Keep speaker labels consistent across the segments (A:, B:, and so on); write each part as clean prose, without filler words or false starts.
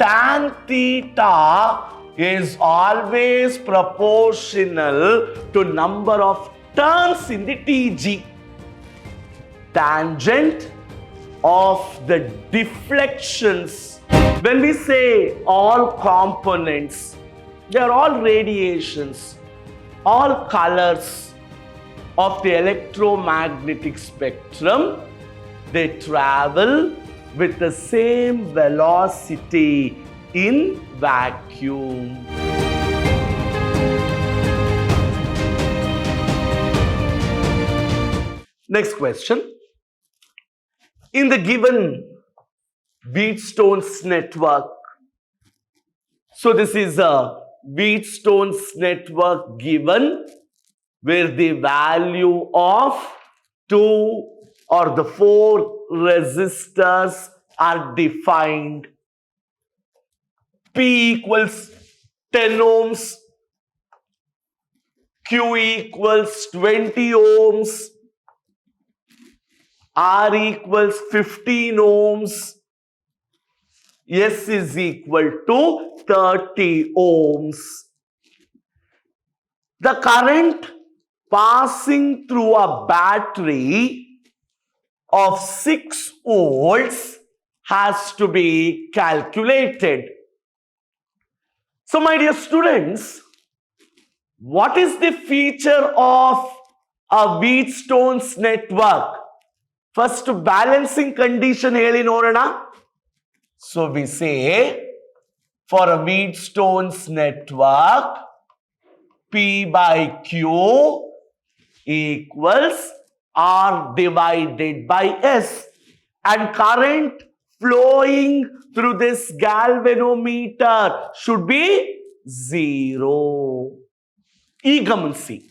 A: tan theta is always proportional to number of turns in the TG. Tangent of the deflections. When we say all components, they are all radiations, all colors of the electromagnetic spectrum. They travel with the same velocity in vacuum. Next question. In the given Wheatstone's network, so this is a Wheatstone's network given where the value of 2 or the 4 resistors are defined. P equals 10 ohms, Q equals 20 ohms, R equals 15 ohms, S is equal to 30 ohms. The current passing through a battery of 6 volts has to be calculated. So, my dear students, what is the feature of a Wheatstone's network? First, balancing condition heli nodana. So we say for a Wheatstone's network, P by Q equals R divided by S, and current flowing through this galvanometer should be 0. Gamansi.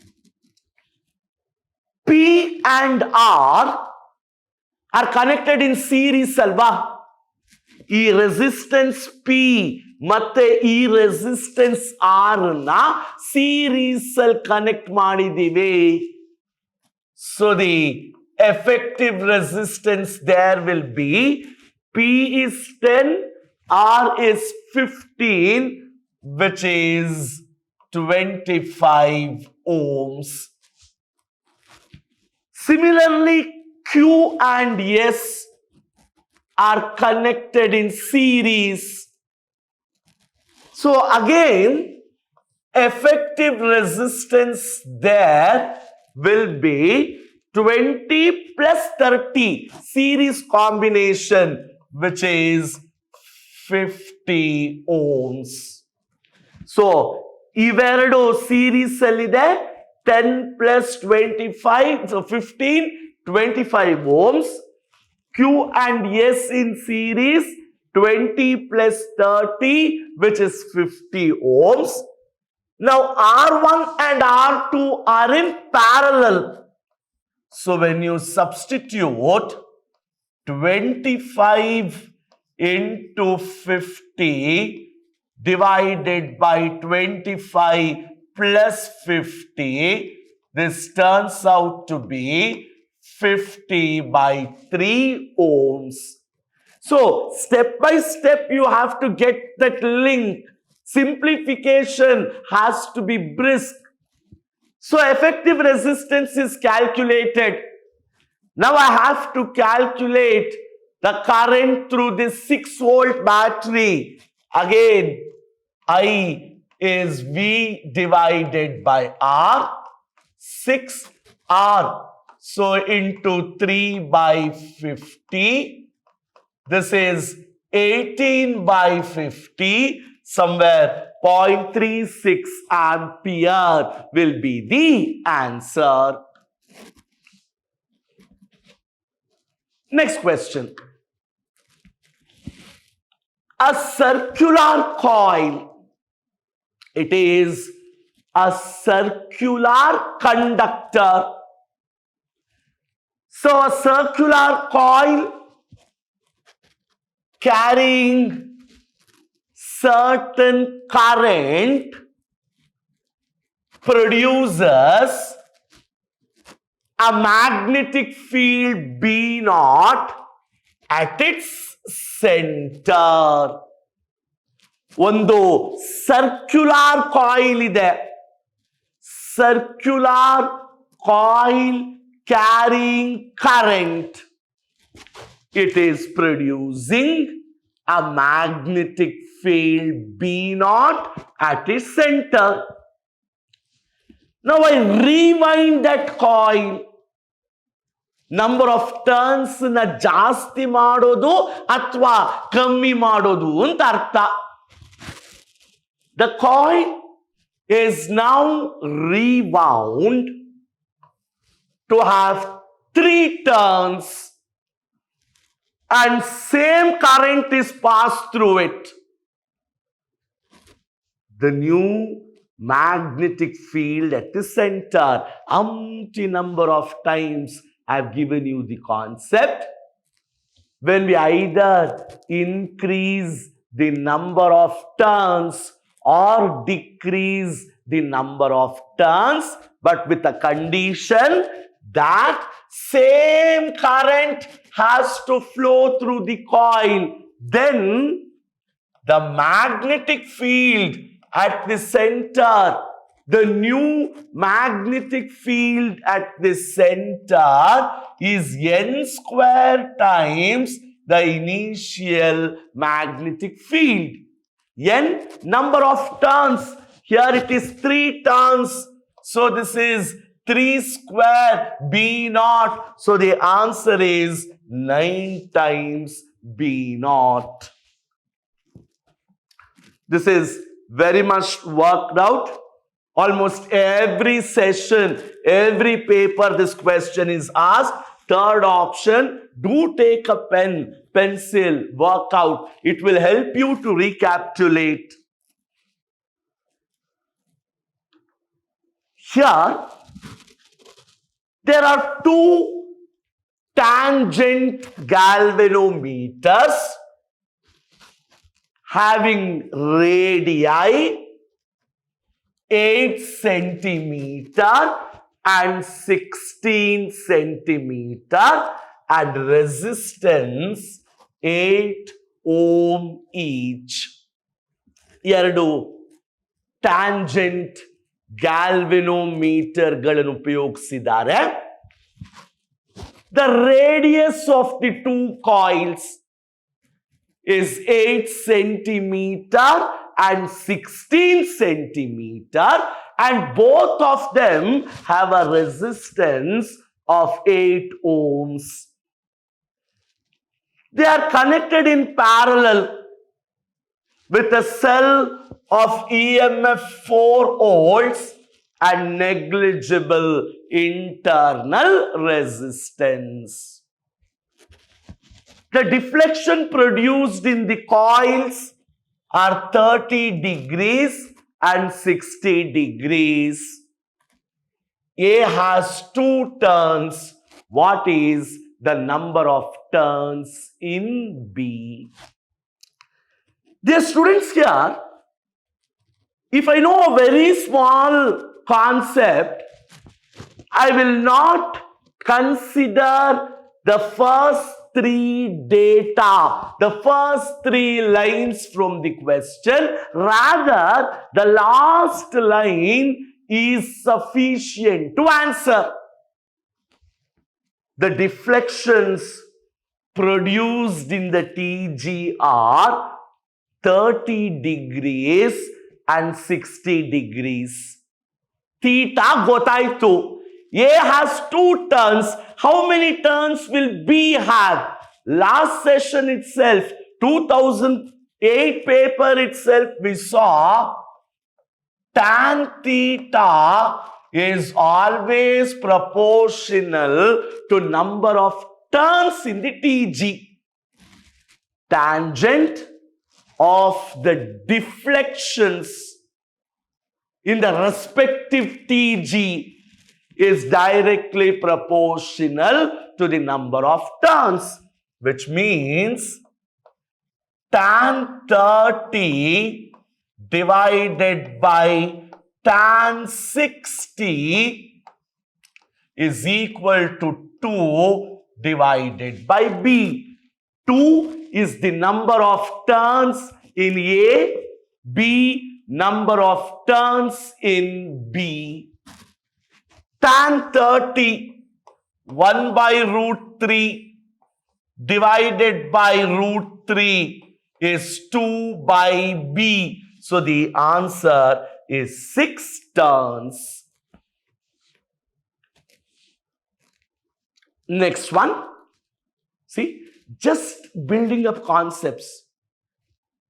A: P and R are connected in series alva. E resistance P matte e resistance R na series connect ಮಾಡಿದಿವೆ. So the effective resistance there will be P is 10, R is 15, which is 25 ohms. Similarly, Q and S are connected in series. So again, effective resistance there will be 20 plus 30 series combination, which is 50 ohms. So ಇವೆರಡು series ಅಲ್ಲಿದೆ. 10 plus 25, so 15, 25 ohms. Q and S in series, 20 plus 30, which is 50 ohms. Now R1 and R2 are in parallel. So when you substitute 25 into 50 divided by 25 plus 50, this turns out to be 50 by 3 ohms. So step by step you have to get that link. Simplification has to be brisk. So effective resistance is calculated. Now I have to calculate the current through this 6-volt battery. Again, I is V divided by R, 6R. So into 3 by 50, this is 18 by 50, somewhere 0.36 ampere will be the answer. Next question. A circular coil. It is a circular conductor. So a circular coil carrying certain current produces a magnetic field B0 at its center. ಒಂದು circular coil ಇದೆ. Circular coil carrying current. It is producing a magnetic field B naught at its center. Now I rewind that coil. Number of turns na ಜಾಸ್ತಿ ಮಾಡೋದು ಅಥವಾ ಕಮ್ಮಿ ಮಾಡೋದು ಅಂತ ಅರ್ಥ. The coil is now rewound to have 3 turns and same current is passed through it. The new magnetic field at the center. Umpty number of times I've given you the concept. When we either increase the number of turns or decrease the number of turns, but with a condition that same current has to flow through the coil, then the magnetic field at the center, the new magnetic field at the center is n square times the initial magnetic field. N number of turns. Here it is 3 turns. So this is 3 square B naught. So the answer is 9 times B naught. This is very much worked out. Almost every session, every paper, this question is asked. Third option, do take a pen, pencil, work out. It will help you to recapitulate. Here, there are 2 tangent galvanometers having radii 8 centimeter and 16 centimeter and resistance 8 ohm each. ಎರಡು tangent ಗ್ಯಾಲ್ವೆನೋಮೀಟರ್ ಗಳನ್ನು ಉಪಯೋಗಿಸಿದ್ದಾರೆ. The radius of the 2 coils is 8 centimeter and 16 centimeter, and both of them have a resistance of 8 ohms. They are connected in parallel with a cell of EMF 4 volts and negligible internal resistance. The deflection produced in the coils are 30 degrees and 60 degrees. A has 2 turns. What is the number of turns in B? Dear students, here, if I know a very small concept, I will not consider the first 3 data, the first 3 lines from the question. Rather, the last line is sufficient to answer. The deflections produced in the TG are 30 degrees and 60 degrees. Theta gotaitu. A has 2 turns. How many turns will B have? Last session itself, 2008 paper itself, we saw tan theta is always proportional to number of turns in the TG. Tangent of the deflections in the respective TG is directly proportional to the number of turns, which means tan 30 divided by tan 60 is equal to 2 divided by B. 2 is the number of turns in A B, number of turns in B. Tan 30, 1 by root 3 divided by root 3 is 2 by B. So the answer is 6 turns. Next one. See, just building up concepts.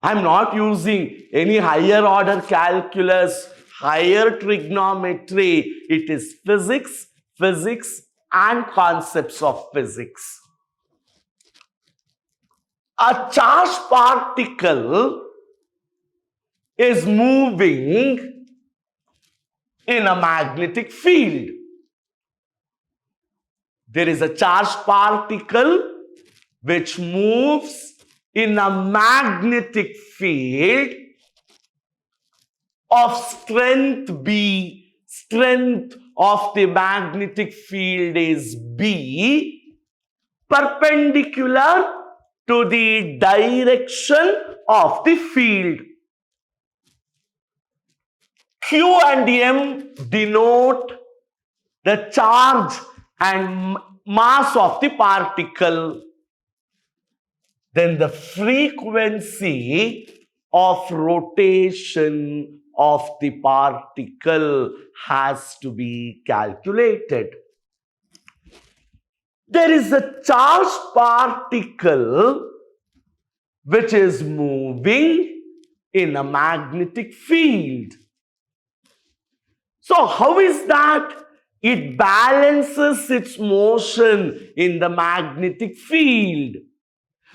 A: I'm not using any higher order calculus, higher trigonometry. It is physics, and concepts of physics. A charged particle is moving in a magnetic field. There is a charged particle which moves in a magnetic field of strength B. Strength of the magnetic field is B, perpendicular to the direction of the field. Q and M denote the charge and mass of the particle. Then the frequency of rotation of the particle has to be calculated. There is a charged particle which is moving in a magnetic field. So how is that? It balances its motion in the magnetic field.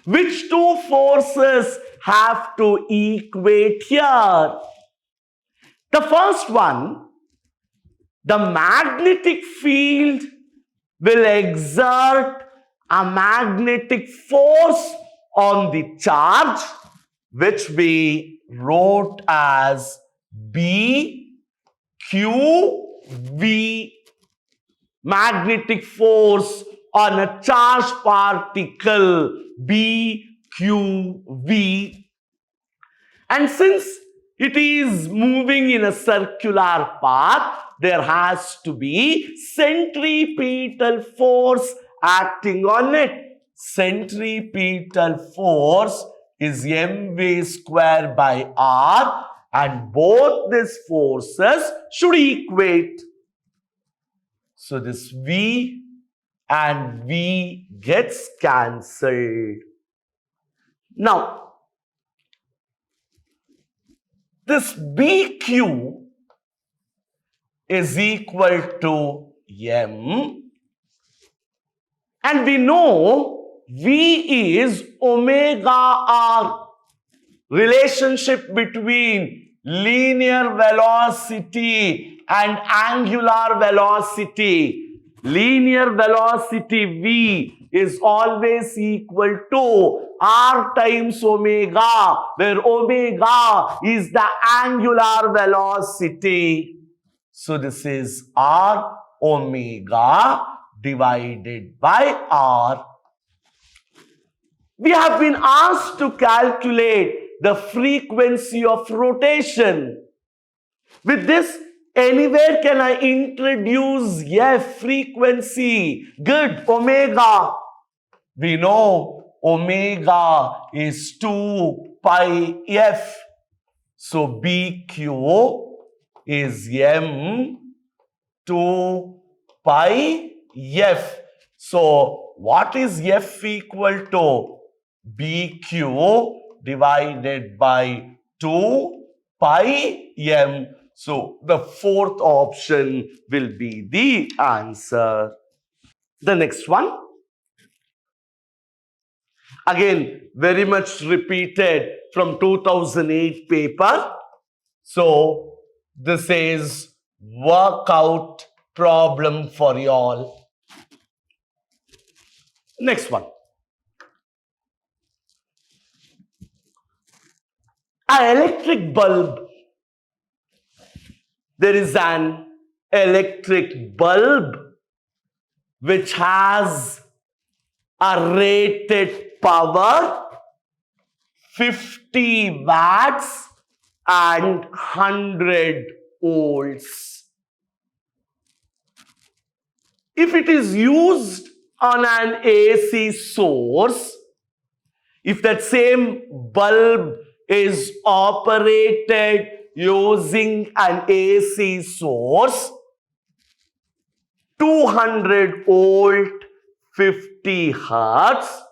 A: Which two forces have to equate here? The first one, the magnetic field will exert a magnetic force on the charge, which we wrote as BQV. Magnetic force on a charged particle, BQV. And since it is moving in a circular path, there has to be centripetal force acting on it. Centripetal force is mv square by r, and both these forces should equate. So this V and V gets cancelled. Now, this BQ is equal to M, and we know V is omega R, relationship between linear velocity and angular velocity. Linear velocity V is always equal to R times omega, where omega is the angular velocity. So this is R omega divided by R. We have been asked to calculate the frequency of rotation. With this, anywhere can I introduce F, frequency? Good, omega. We know omega is 2 pi F. So BQ is M 2 pi F. So what is F equal to? BQ divided by 2 pi M. So the fourth option will be the answer. The next one. Again, very much repeated from 2008 paper. So this is workout problem for you all. Next one. An electric bulb. There is an electric bulb which has a rated power 50 watts and 100 volts. If it is used on an AC source, if that same bulb is operated using an AC source, 200 volt, 50 hertz,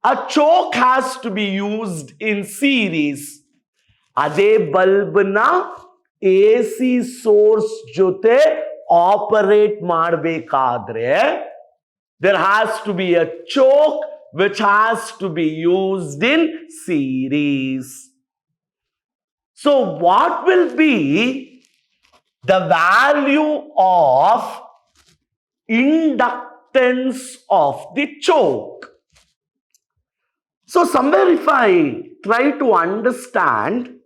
A: a choke has to be used in series. Ade bulb na AC source jote operate ಮಾಡಬೇಕಾದ್ರೆ there has to be a choke which has to be used in series. So what will be the value of inductance of the choke? So somewhere if I try to understand,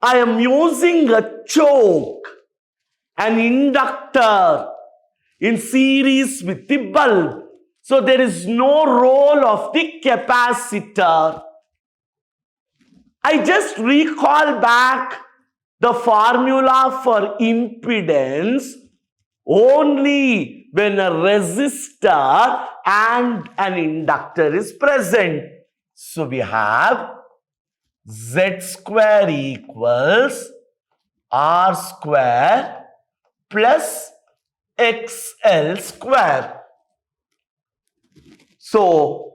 A: I am using a choke, an inductor in series with the bulb. So there is no role of the capacitor. I just recall back the formula for impedance only when a resistor and an inductor is present. So we have Z square equals R square plus XL square. So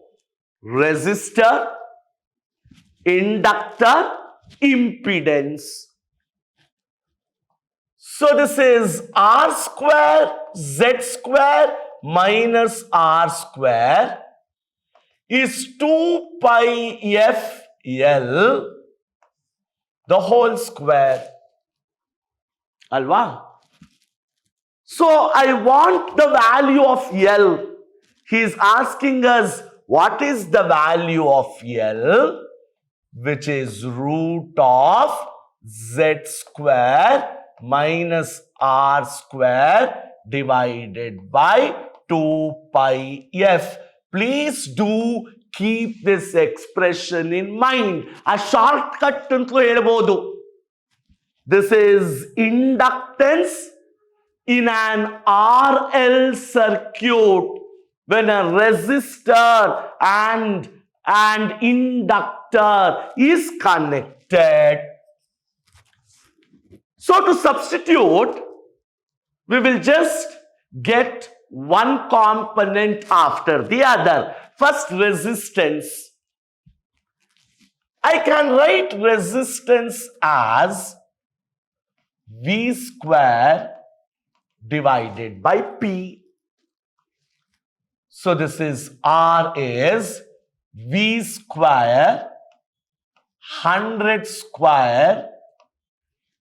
A: resistor, inductor, impedance. So this is R square, Z square minus R square is 2 pi F L the whole square. Alva? So I want the value of L. He is asking us what is the value of L, which is root of Z square minus R square divided by 2 pi F. Please do keep this expression in mind. A shortcut antlu helabodu. This is inductance in an RL circuit when a resistor and inductor is connected. So to substitute, we will just get one component after the other. First, resistance. I can write resistance as V square divided by P. So this is R is V square 100 square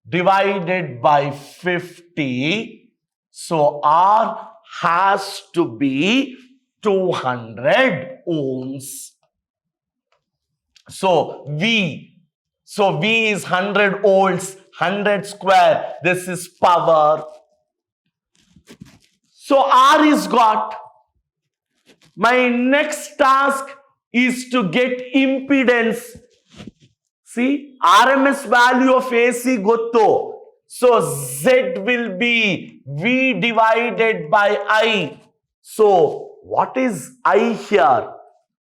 A: divided by 50. So R has to be 200 ohms. So V is 100 volts, 100 square. This is power. So R is got. My next task is to get impedance. See, RMS value of AC gotto. So Z will be V divided by I. So what is I here?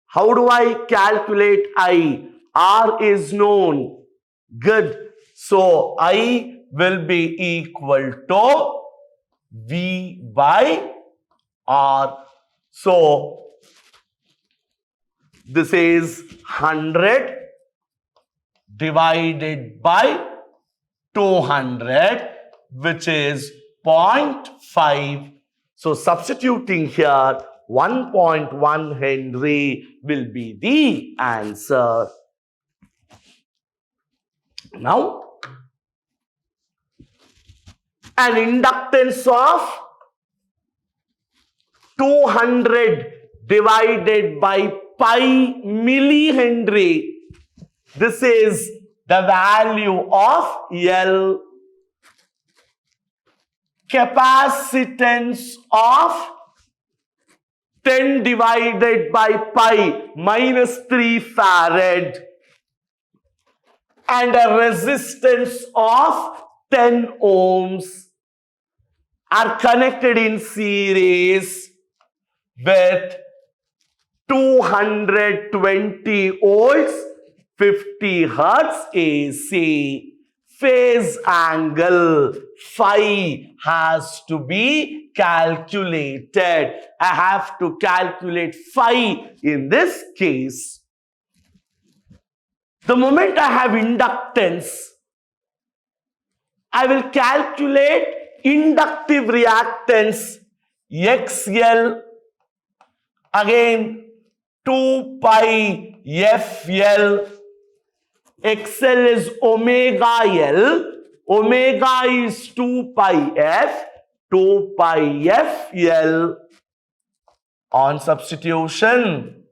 A: How do I calculate I? R is known. Good. So I will be equal to V by R. So this is 100 divided by 200, which is 0.5. So substituting here, 1.1 Henry will be the answer. Now, an inductance of 200 divided by pi millihenry. This is the value of L. Capacitance of 10 divided by pi minus 3 farad. and a resistance of 10 ohms are connected in series with 220 volts, 50 hertz AC. Phase angle phi has to be calculated. I have to calculate phi in this case. The moment I have inductance, I will calculate inductive reactance XL, again 2 pi FL. XL is omega L. Omega is 2 pi F. 2 pi FL. On substitution,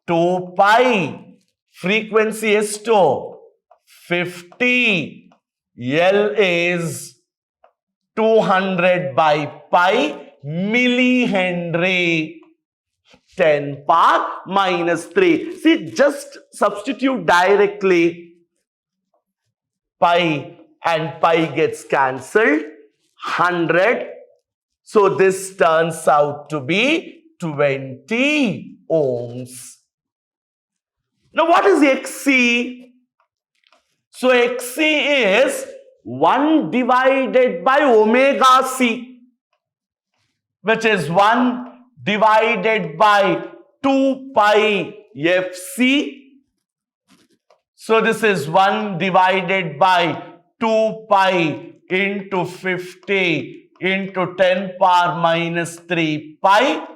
A: 2 pi. Frequency is 50. L is 200 by pi millihenry. 10 power minus 3. See, just substitute directly. Pi and pi gets cancelled. 100. So this turns out to be 20 ohms. Now what is XC? So XC is 1 divided by omega C, which is 1 divided by 2 pi FC. So this is 1 divided by 2 pi into 50 into 10 power minus 3 pi.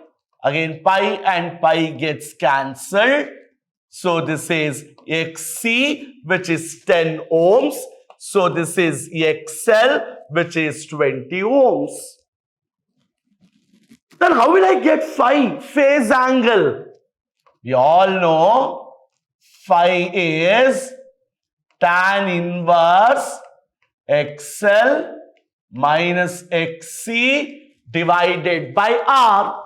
A: Again, pi and pi gets cancelled. So this is XC, which is 10 ohms. So this is XL, which is 20 ohms. Then how will I get phi, phase angle? We all know phi is tan inverse XL minus XC divided by R.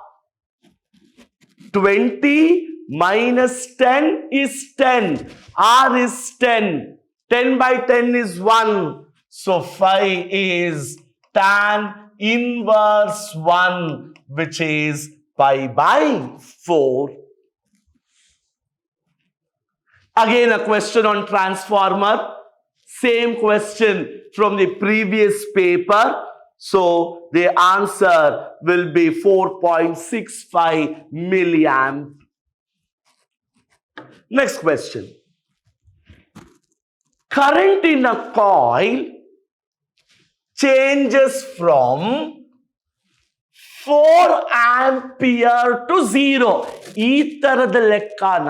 A: 20 minus 10 is 10. R is 10. 10 by 10 is 1. So phi is tan inverse 1, which is pi by 4. Again, a question on transformer. Same question from the previous paper. So the answer will be 4.65 milliamp. Next question. Current in a coil changes from 4 ampere to 0. ಈ ತರದ ಲೆಕ್ಕನ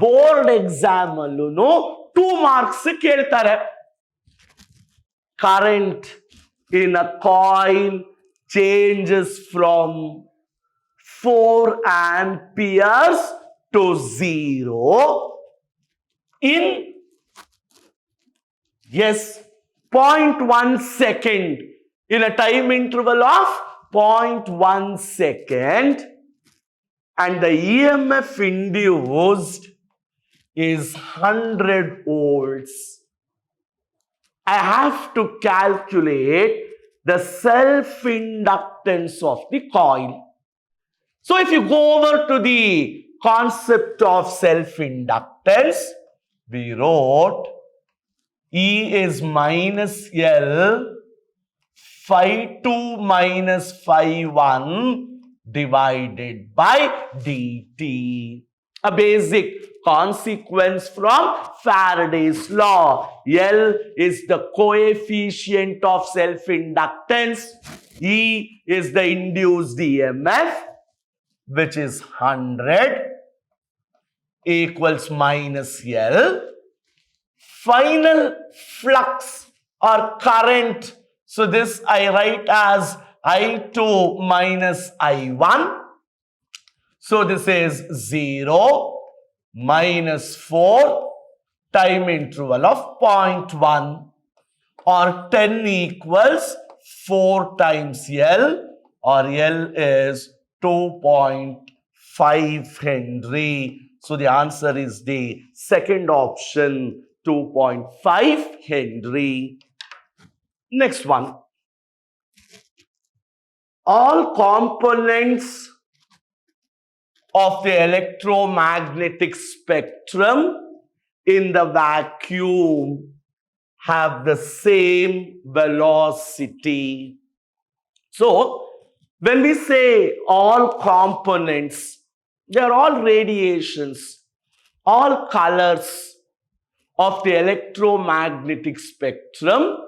A: board exam ಅಲ್ಲೂ 2 marks ಕೇಳ್ತಾರೆ. Current in a coil changes from 4 amperes to 0 in 0.1 second, in a time interval of 0.1 second, and the EMF induced is 100 volts. I have to calculate the self-inductance of the coil. So if you go over to the concept of self-inductance, we wrote E is minus L, phi 2 minus phi 1 divided by dt. A basic consequence from Faraday's law. L is the coefficient of self-inductance. E is the induced EMF, which is 100 equals minus L. Final flux or current. So this I write as I2 minus I1. So this is 0 minus 4 time interval of 0.1, or 10 equals 4 times L, or L is 2.5 Henry. So the answer is the second option, 2.5 Henry. Next one. All components of the electromagnetic spectrum in the vacuum have the same velocity. So, when we say all components, they are all radiations, all colors of the electromagnetic spectrum.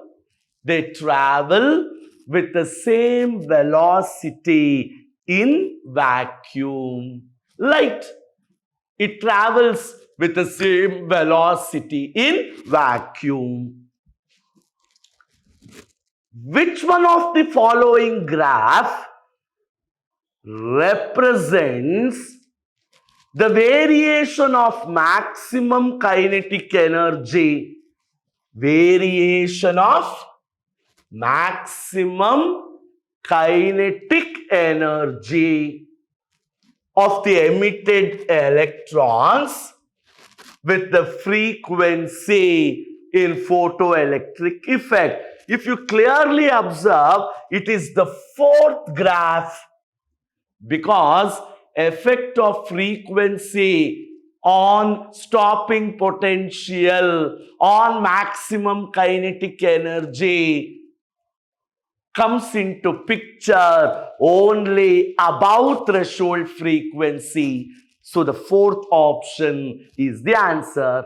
A: They travel with the same velocity in vacuum. Light, it travels with the same velocity in vacuum. Which one of the following graph represents the variation of maximum kinetic energy? Variation of maximum kinetic energy of the emitted electrons with the frequency in photoelectric effect. If you clearly observe, it is the fourth graph, because effect of frequency on stopping potential, on maximum kinetic energy comes into picture only above threshold frequency. So the fourth option is the answer.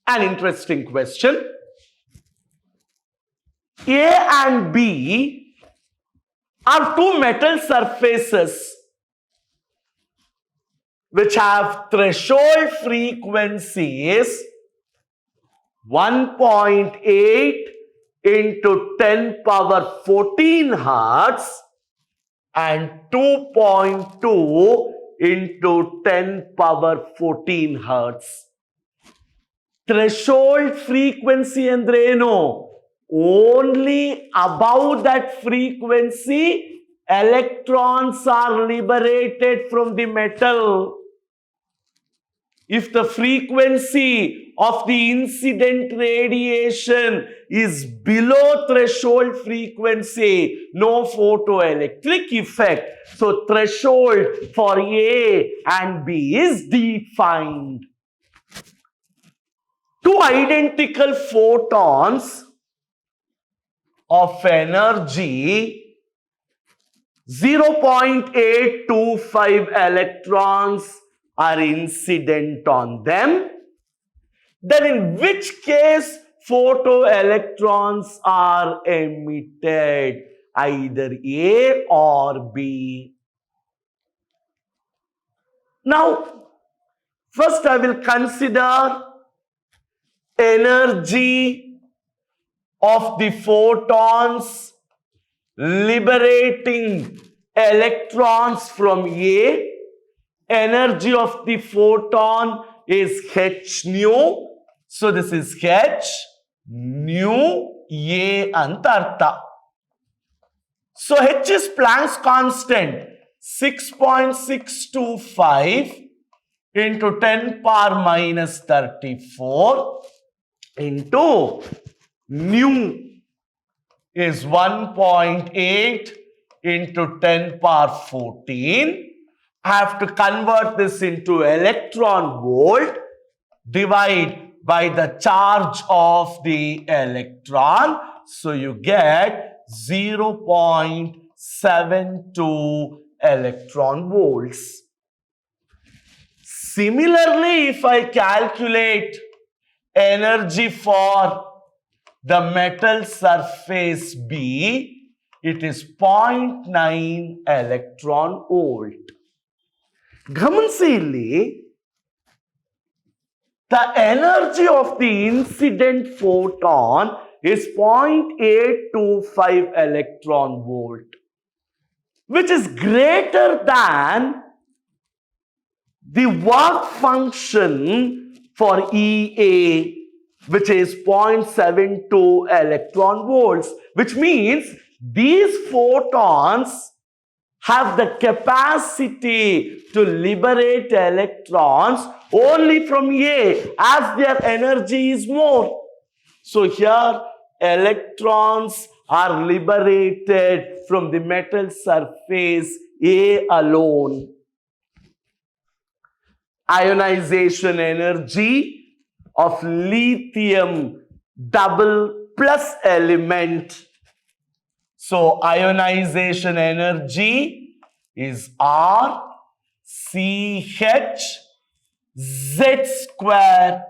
A: An interesting question. A and B are two metal surfaces which have threshold frequencies 1.8 into 10 power 14 hertz and 2.2 into 10 power 14 hertz. Threshold frequency andreno, only above that frequency electrons are liberated from the metal. If the frequency of the incident radiation is below threshold frequency, no photoelectric effect. So threshold for A and B is defined. Two identical photons of energy 0.825 electrons are incident on them, then in which case photoelectrons are emitted, either A or B. Now, first I will consider energy of the photons liberating electrons from A. Energy of the photon is h nu. So this is h nu A antartha. So h is Planck's constant, 6.625 into 10 power minus 34 into nu is 1.8 into 10 power 14. I have to convert this into electron volt, divide by the charge of the electron. So you get 0.72 electron volts. Similarly, if I calculate energy for the metal surface B, it is 0.9 electron volt. Gamansi, the energy of the incident photon is 0.825 electron volt, which is greater than the work function for EA, which is 0.72 electron volts, which means these photons have the capacity to liberate electrons only from A as their energy is more. So here electrons are liberated from the metal surface A alone. Ionization energy of lithium double plus element. So ionization energy is R CH Z square.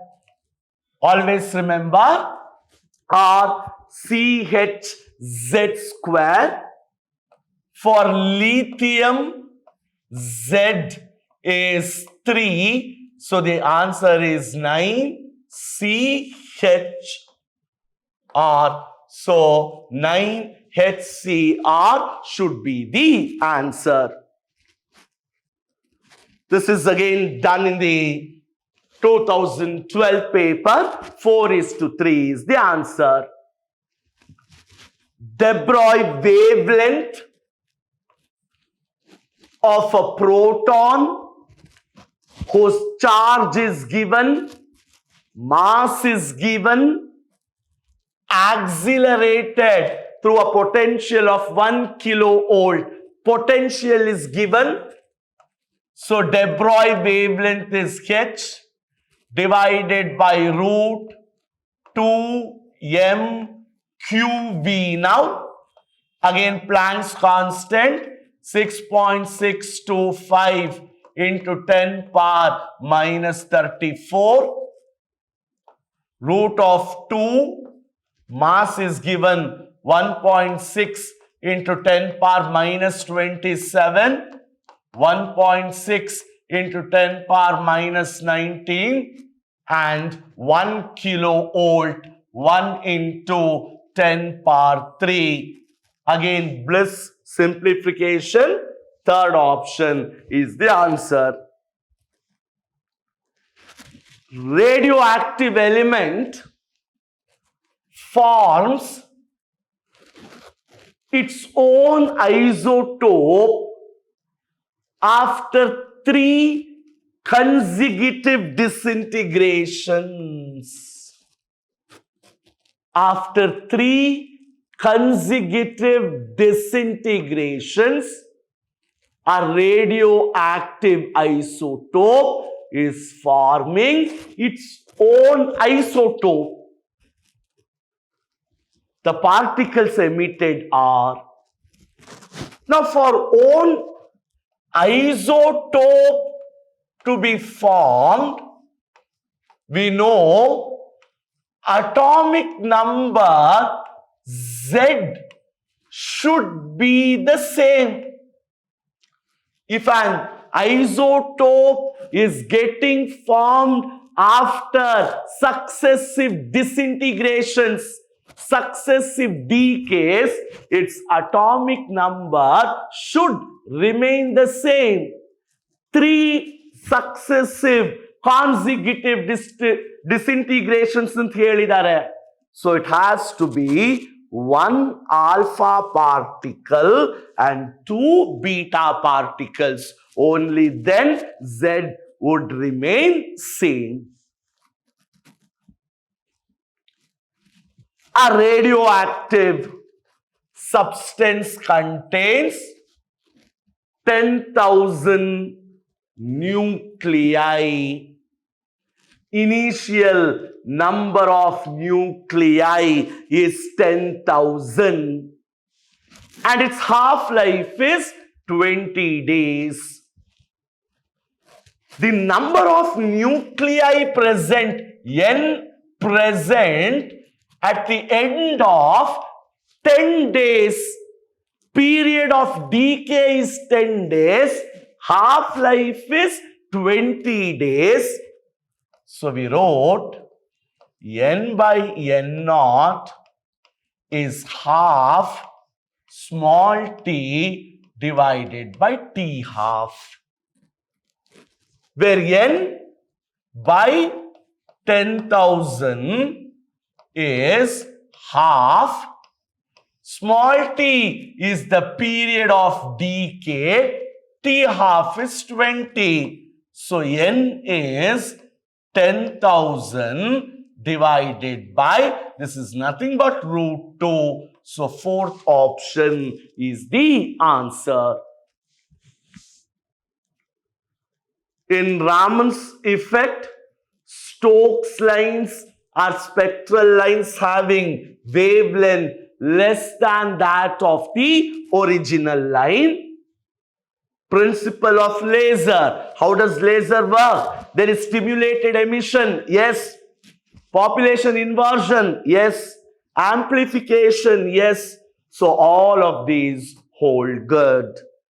A: Always remember R CH Z square. For lithium, Z is 3. So the answer is 9 CHR. So 9 HCR should be the answer. This is again done in the 2012 paper. 4:3 is the answer. De Broglie wavelength of a proton whose charge is given, mass is given, accelerated through a potential of 1 kilovolt. Potential is given. So de Broglie wavelength is h divided by root 2m_qv. Now, again Planck's constant 6.625 into 10 power minus 34. Root of 2, mass is given 1.6 into 10 power minus 27. 1.6 into 10 power minus 19 and 1 kilovolt, 1 into 10 power 3. Again, Bliss simplification. Third option is the answer. Radioactive element forms its own isotope after 3 consecutive disintegrations. After 3 consecutive disintegrations, a radioactive isotope is forming its own isotope. The particles emitted are. Now, for own isotope to be formed, we know atomic number Z should be the same. If an isotope is getting formed after successive disintegrations, successive decays, its atomic number should remain the same. 3 successive consecutive disintegrations ant helidare. So it has to be 1 alpha particle and 2 beta particles. Only then Z would remain same. A radioactive substance contains 10,000 nuclei. Initial number of nuclei is 10,000 and its half-life is 20 days. The number of nuclei present, N present, at the end of 10 days, period of decay is 10 days, half-life is 20 days. So we wrote N by N naught is half small t divided by t half, where N by 10,000 is half Small t is the period of decay. T half is 20. So n is 10,000 divided by, this is nothing but root 2. So fourth option is the answer. In Raman's effect, Stokes lines are spectral lines having wavelength less than that of the original line. Principle of laser. How does laser work? There is stimulated emission. Yes. Population inversion. Yes. Amplification. Yes. So all of these hold good.